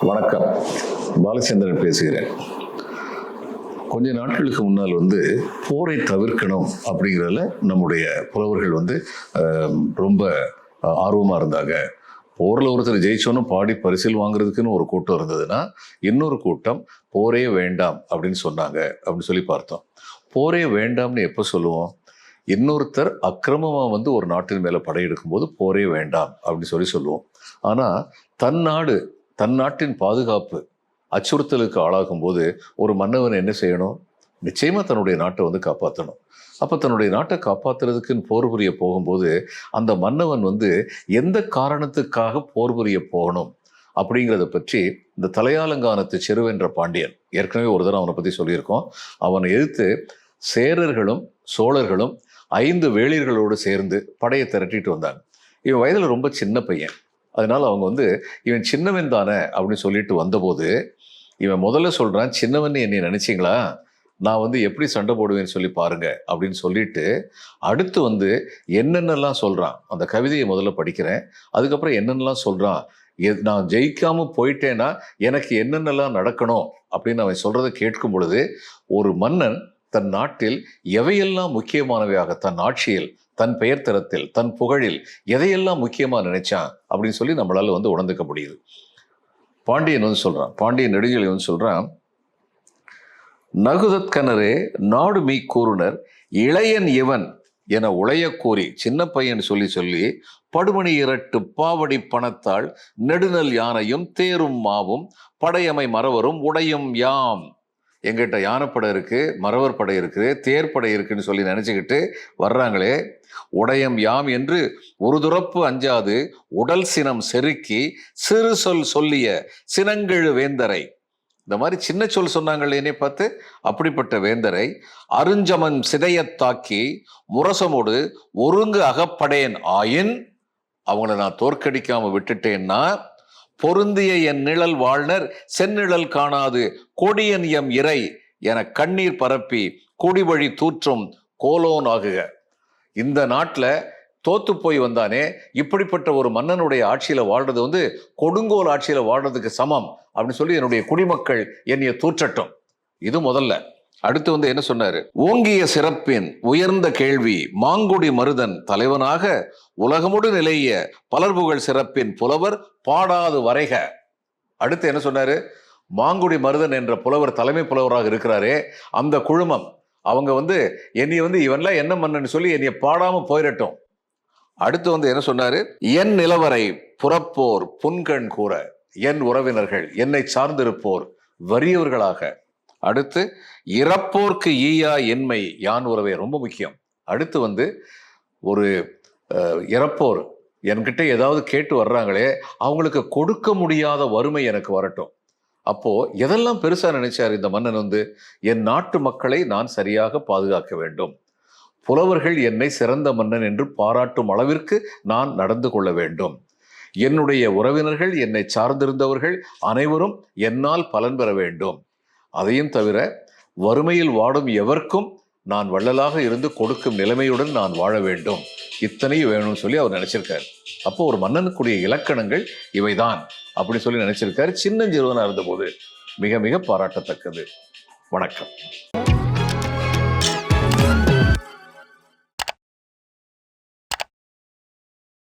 வணக்கம். பாலச்சந்திரன் பேசுகிறேன். கொஞ்ச நாட்களுக்கு முன்னால் போரை தவிர்க்கணும் அப்படிங்கிறதுல நம்முடைய புலவர்கள் ரொம்ப ஆர்வமாக இருந்தாங்க. போரில் ஒருத்தர் ஜெயிச்சோன்னு பாடி பரிசில் வாங்குறதுக்குன்னு ஒரு கூட்டம் இருந்ததுன்னா, இன்னொரு கூட்டம் போரே வேண்டாம் அப்படின்னு சொன்னாங்க அப்படின்னு சொல்லி பார்த்தோம். போரே வேண்டாம்னு எப்போ சொல்லுவோம்? இன்னொருத்தர் அக்கிரமமாக ஒரு நாட்டின் மேலே படையெடுக்கும் போது போரே வேண்டாம் அப்படின்னு சொல்லுவோம். ஆனால் தன் நாட்டின் பாதுகாப்பு அச்சுறுத்தலுக்கு ஆளாகும் போது ஒரு மன்னவன் என்ன செய்யணும்? நிச்சயமா தன்னுடைய நாட்டை காப்பாற்றணும். அப்போ தன்னுடைய நாட்டை காப்பாற்றுறதுக்குன்னு போர் புரிய போகும்போது அந்த மன்னவன் எந்த காரணத்துக்காக போர் புரிய போகணும் அப்படிங்கிறத பற்றி இந்த தலையாலங்கானத்து செருவென்ற பாண்டியன், ஏற்கனவே ஒரு தடவை அவனை பற்றி சொல்லியிருக்கோம். அவனை எதிர்த்து சேரர்களும் சோழர்களும் 5 வேளிர்களோடு சேர்ந்து படையை திரட்டிட்டு வந்தாங்க. இவன் வயதில் ரொம்ப சின்ன பையன். அதனால அவங்க இவன் சின்னவன் தானே அப்படின்னு சொல்லிட்டு வந்தபோது இவன் முதல்ல சொல்றான், சின்னவன் என்னை நினைச்சிங்களா? நான் எப்படி சண்டை போடுவேன்னு சொல்லி பாருங்க அப்படின்னு சொல்லிட்டு அடுத்து என்னென்னலாம் சொல்றான். அந்த கவிதையை முதல்ல படிக்கிறேன், அதுக்கப்புறம் என்னென்னலாம் சொல்றான். நான் ஜெயிக்காம போயிட்டேன்னா எனக்கு என்னென்னலாம் நடக்கணும் அப்படின்னு அவன் சொல்றதை கேட்கும் பொழுது ஒரு மன்னன் தன் நாட்டில் எவையெல்லாம் முக்கியமானவையாக, தன் ஆட்சியில், தன் பெயர் தரத்தில், தன் புகழில் எதையெல்லாம் முக்கியமா நினைச்சான் அப்படின்னு சொல்லி நம்மளால உணர்ந்துக்க முடியுது. பாண்டியன் சொல்றான், பாண்டியன் நெடுஞ்செழியன் சொல்றான், நகுதற்கனரே நாடு மீ கூறுனர் இளையன் இவன் என உளைய கூறி, சின்ன பையன் சொல்லி படுமணி இரட்டு பாவடி பணத்தால் நெடுநல் யானையும் தேரும் மாவும் படையமை மறவரும் உடையும் யாம். எங்கிட்ட யானைப்படை இருக்கு, மறவர் படை இருக்குது, தேர்ப்படை இருக்குன்னு சொல்லி நினைச்சுக்கிட்டு வர்றாங்களே. உடையம் யாம் என்று ஒரு துறப்பு அஞ்சாது உடல் சினம் செருக்கி சிறு சொல் சொல்லிய சினங்கெழு வேந்தரை, இந்த மாதிரி சின்ன சொல் சொன்னாங்களேனே பார்த்து, அப்படிப்பட்ட வேந்தரை அருஞ்சமன் சிதையத்தாக்கி முரசமோடு ஒருங்கு அகப்படேன் ஆயின், அவங்கள நான் தோற்கடிக்காம விட்டுட்டேன்னா பொருந்திய என் நிழல் வாழ்னர் செந்நிழல் காணாது கொடியன் எம் இறை என கண்ணீர் பரப்பி குடிவழி தூற்றும் கோலோன் ஆகுக. இந்த நாட்டில் தோத்து போய் வந்தானே, இப்படிப்பட்ட ஒரு மன்னனுடைய ஆட்சியில வாழ்றது கொடுங்கோல் ஆட்சியில வாழ்றதுக்கு சமம் அப்படின்னு சொல்லி என்னுடைய குடிமக்கள் என்னைய தூற்றட்டும். இது முதல்ல. அடுத்து என்ன சொன்னாரு? ஓங்கிய சிறப்பின் உயர்ந்த கேள்வி மாங்குடி மருதன் தலைவனாக உலகமுடு நிலைய பலர்புகழ் சிறப்பின் புலவர் பாடாது வரைக. அடுத்து என்ன சொன்னாரு? மாங்குடி மருதன் என்ற புலவர் தலைமை புலவராக இருக்கிறாரே, அந்த குழுமம் அவங்க என்னை இவன்லாம் என்ன மன்னன்னு சொல்லி என்னைய பாடாம போயிடட்டும். அடுத்து என்ன சொன்னாரு? என் நிலவரை புறப்போர் புன்கண் கூற, என் உறவினர்கள் என்னை சார்ந்திருப்போர் வறியவர்களாக. அடுத்து இறப்போர்க்கு ஈயா என்மை யான் உறவே, ரொம்ப முக்கியம். அடுத்து ஒரு இறப்போர் என்கிட்ட ஏதாவது கேட்டு வர்றாங்களே, அவங்களுக்கு கொடுக்க முடியாத வறுமை எனக்கு வரட்டும். அப்போ எதெல்லாம் பெருசா நினைச்சார் இந்த மன்னன்? என் நாட்டு மக்களை நான் சரியாக பாதுகாக்க வேண்டும், புலவர்கள் என்னை சிறந்த மன்னன் என்று பாராட்டும் அளவிற்கு நான் நடந்து கொள்ள வேண்டும், என்னுடைய உறவினர்கள் என்னை சார்ந்திருந்தவர்கள் அனைவரும் என்னால் பலன் பெற வேண்டும், அதையும் தவிர வறுமையில் வாடும் எவர்க்கும் நான் வள்ளலாக இருந்து கொடுக்கும் நிலைமையுடன் நான் வாழ வேண்டும், இத்தனையும் வேணும்னு சொல்லி அவர் நினைச்சிருக்காரு. அப்போ ஒரு மன்னனுக்குரிய இலக்கணங்கள் இவைதான் அப்படி சொல்லி நினைச்சிருக்காரு. சின்னஞ்சிறுவனா இருந்தபோது மிக மிக பாராட்டத்தக்கது. வணக்கம்.